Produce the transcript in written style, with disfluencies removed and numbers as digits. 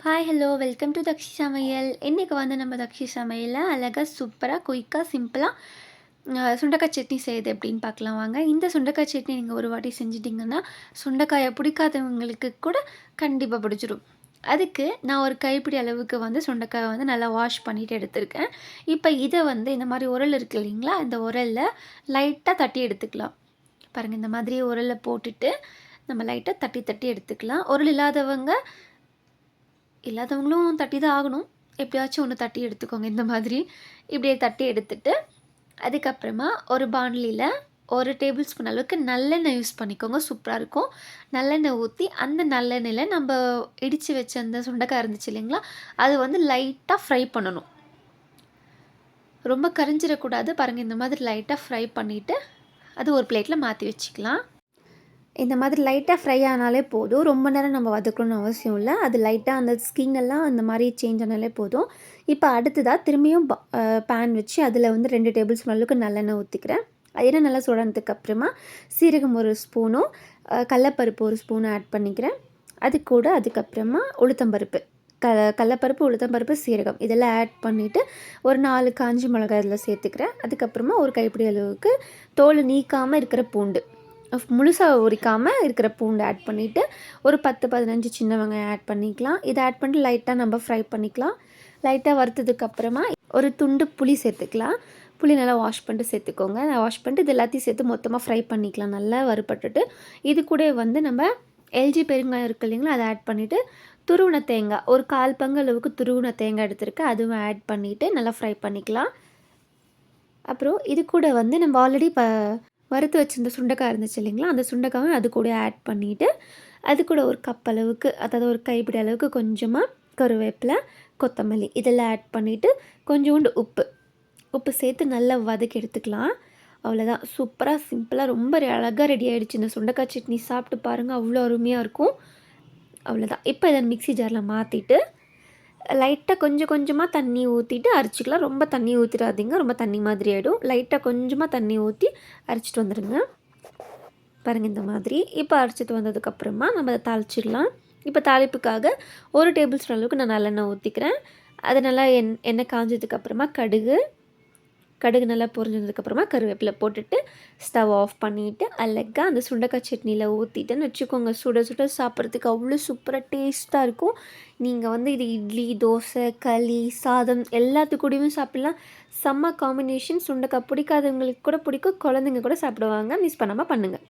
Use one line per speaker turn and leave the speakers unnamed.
Hi hello welcome to Dakshi சமையல். இன்றைக்கி வந்து நம்ம தக்ஷி சமையலில் அழகாக சூப்பராக குயிக்காக சிம்பிளாக சுண்டைக்காய் சட்னி செய்யுது எப்படின்னு பார்க்கலாம் வாங்க. இந்த சுண்டைக்காய் சட்னி நீங்கள் ஒரு வாட்டி செஞ்சிட்டிங்கன்னா சுண்டைக்காயை பிடிக்காதவங்களுக்கு கூட கண்டிப்பாக பிடிச்சிரும். அதுக்கு நான் ஒரு கைப்பிடி அளவுக்கு வந்து சுண்டைக்காயை வந்து நல்லா வாஷ் பண்ணிவிட்டு எடுத்திருக்கேன். இப்போ இதை வந்து இந்த மாதிரி உரல் இருக்குது இல்லைங்களா, இந்த உரலில் லைட்டாக தட்டி எடுத்துக்கலாம். பாருங்கள், இந்த மாதிரி உரலில் போட்டுட்டு நம்ம லைட்டாக தட்டி தட்டி எடுத்துக்கலாம். உரல் இல்லாதவங்களும் தட்டி தான் ஆகணும். எப்படியாச்சும் ஒன்று தட்டி எடுத்துக்கோங்க. இந்த மாதிரி இப்படியே தட்டி எடுத்துட்டு அதுக்கப்புறமா ஒரு பாண்லியில் 1 டேபிள் ஸ்பூன் அளவுக்கு நல்லெண்ணெய் யூஸ் பண்ணிக்கோங்க. சூப்பராக இருக்கும். நல்லெண்ணெய் ஊற்றி அந்த நல்லெண்ணெயில் நம்ம இடித்து வச்ச அந்த சுண்டைக்காய் இருந்துச்சு இல்லைங்களா, அது வந்து லைட்டாக ஃப்ரை பண்ணணும். ரொம்ப கரிஞ்சிடக்கூடாது. பாருங்கள், இந்த மாதிரி லைட்டாக ஃப்ரை பண்ணிவிட்டு அது ஒரு பிளேட்டில் மாற்றி வச்சுக்கலாம். இந்த மாதிரி லைட்டாக ஃப்ரை ஆனாலே போதும். ரொம்ப நேரம் நம்ம வதக்கணும்னு அவசியம் இல்லை. அது லைட்டாக அந்த ஸ்கின் எல்லாம் அந்த மாதிரி சேஞ்ச் ஆனாலே போதும். இப்போ அடுத்ததாக திரும்பியும் பேன் வச்சு அதில் வந்து 2 டேபிள் ஸ்பூன் அளவுக்கு நல்லெண்ணெய் ஊற்றிக்கிறேன். எண்ணெய் நல்லா சுடனதுக்கு அப்புறமா சீரகம் 1 ஸ்பூனும் கடலப்பருப்பு 1 ஸ்பூனும் ஆட் பண்ணிக்கிறேன். அது கூட அதுக்கப்புறமா உளுத்தம்பருப்பு, கடலப்பருப்பு, உளுத்தம்பருப்பு, சீரகம் இதெல்லாம் ஆட் பண்ணிவிட்டு ஒரு 4 காஞ்ச மிளகாய் இதில் சேர்த்துக்கிறேன். அதுக்கப்புறமா ஒரு கைப்பிடி அளவுக்கு தோல் நீக்காமல் இருக்கிற பூண்டு, முழுசாக உரிக்காமல் இருக்கிற பூண்டு ஆட் பண்ணிவிட்டு ஒரு 10-15 சின்ன வெங்காயம் ஆட் பண்ணிக்கலாம். இதை ஆட் பண்ணிட்டு லைட்டாக நம்ம ஃப்ரை பண்ணிக்கலாம். லைட்டாக வறுத்ததுக்கப்புறமா ஒரு துண்டு புளி சேர்த்துக்கலாம். புளி நல்லா வாஷ் பண்ணிட்டு சேர்த்துக்கோங்க. வாஷ் பண்ணிட்டு இது எல்லாத்தையும் சேர்த்து மொத்தமாக ஃப்ரை பண்ணிக்கலாம். நல்லா வறுப்பட்டுட்டு இது கூட வந்து நம்ம எல்ஜி பெருங்காயம் இருக்குது இல்லைங்களா, அதை ஆட் பண்ணிவிட்டு துருவின தேங்காய் ஒரு 1/4 பங்கு அளவுக்கு துருவின தேங்காய் எடுத்துருக்கு, அதுவும் ஆட் பண்ணிவிட்டு நல்லா ஃப்ரை பண்ணிக்கலாம். அப்புறம் இது கூட வந்து நம்ம ஆல்ரெடி வறுத்து வச்சுருந்த சுண்டைக்காய் இருந்துச்சு இல்லைங்களா, அந்த சுண்டைக்காவை அது கூட ஆட் பண்ணிவிட்டு அது கூட ஒரு கப் அளவுக்கு, அதாவது ஒரு கைப்பிடி அளவுக்கு கொஞ்சமாக கருவேப்பிலை, கொத்தமல்லி இதெல்லாம் ஆட் பண்ணிவிட்டு கொஞ்சோண்டு உப்பு சேர்த்து நல்லா வதக்கி எடுத்துக்கலாம். அவ்வளோதான். சூப்பராக சிம்பிளாக ரொம்ப அழகாக ரெடி ஆகிடுச்சு. இந்த சுண்டைக்காய் சட்னி சாப்பிட்டு பாருங்கள், அவ்வளோ அருமையாக இருக்கும். அவ்வளோதான். இப்போ இதை மிக்ஸி ஜாரில் மாற்றிட்டு லைட்டாக கொஞ்சம் கொஞ்சமாக தண்ணி ஊற்றிட்டு அரைச்சிக்கலாம். ரொம்ப தண்ணி ஊற்றிடாதீங்க, ரொம்ப தண்ணி மாதிரி ஆகிடும். லைட்டாக கொஞ்சமாக தண்ணி ஊற்றி அரைச்சிட்டு வந்துடுங்க. பாருங்கள், இந்த மாதிரி. இப்போ அரைச்சிட்டு வந்ததுக்கப்புறமா நம்ம அதை தாளிச்சிடலாம். இப்போ தாளிப்புக்காக 1 டேபிள் ஸ்பூன் அளவுக்கு நான் நல்லெண்ணெய் ஊற்றிக்கிறேன். அது நல்லா எண்ணெய் காஞ்சதுக்கப்புறமா கடுகு நல்லா பொரிஞ்சதுக்கப்புறமா கருவேப்பிலை போட்டுட்டு ஸ்டவ் ஆஃப் பண்ணிவிட்டு அழகாக அந்த சுண்டைக்காய் சட்னியில் ஊற்றிட்டுன்னு வச்சுக்கோங்க. சுட சுட சாப்பிட்றதுக்கு அவ்வளோ சூப்பராக டேஸ்ட்டாக இருக்கும். நீங்கள் வந்து இது இட்லி, தோசை, களி, சாதம் எல்லாத்துக்கூடயும் சாப்பிட்லாம். செம்ம காம்பினேஷன். சுண்டைக்காய் பிடிக்காதவங்களுக்கு கூட பிடிக்கும், குழந்தைங்க கூட சாப்பிடுவாங்க. மிஸ் பண்ணாமல் பண்ணுங்கள்.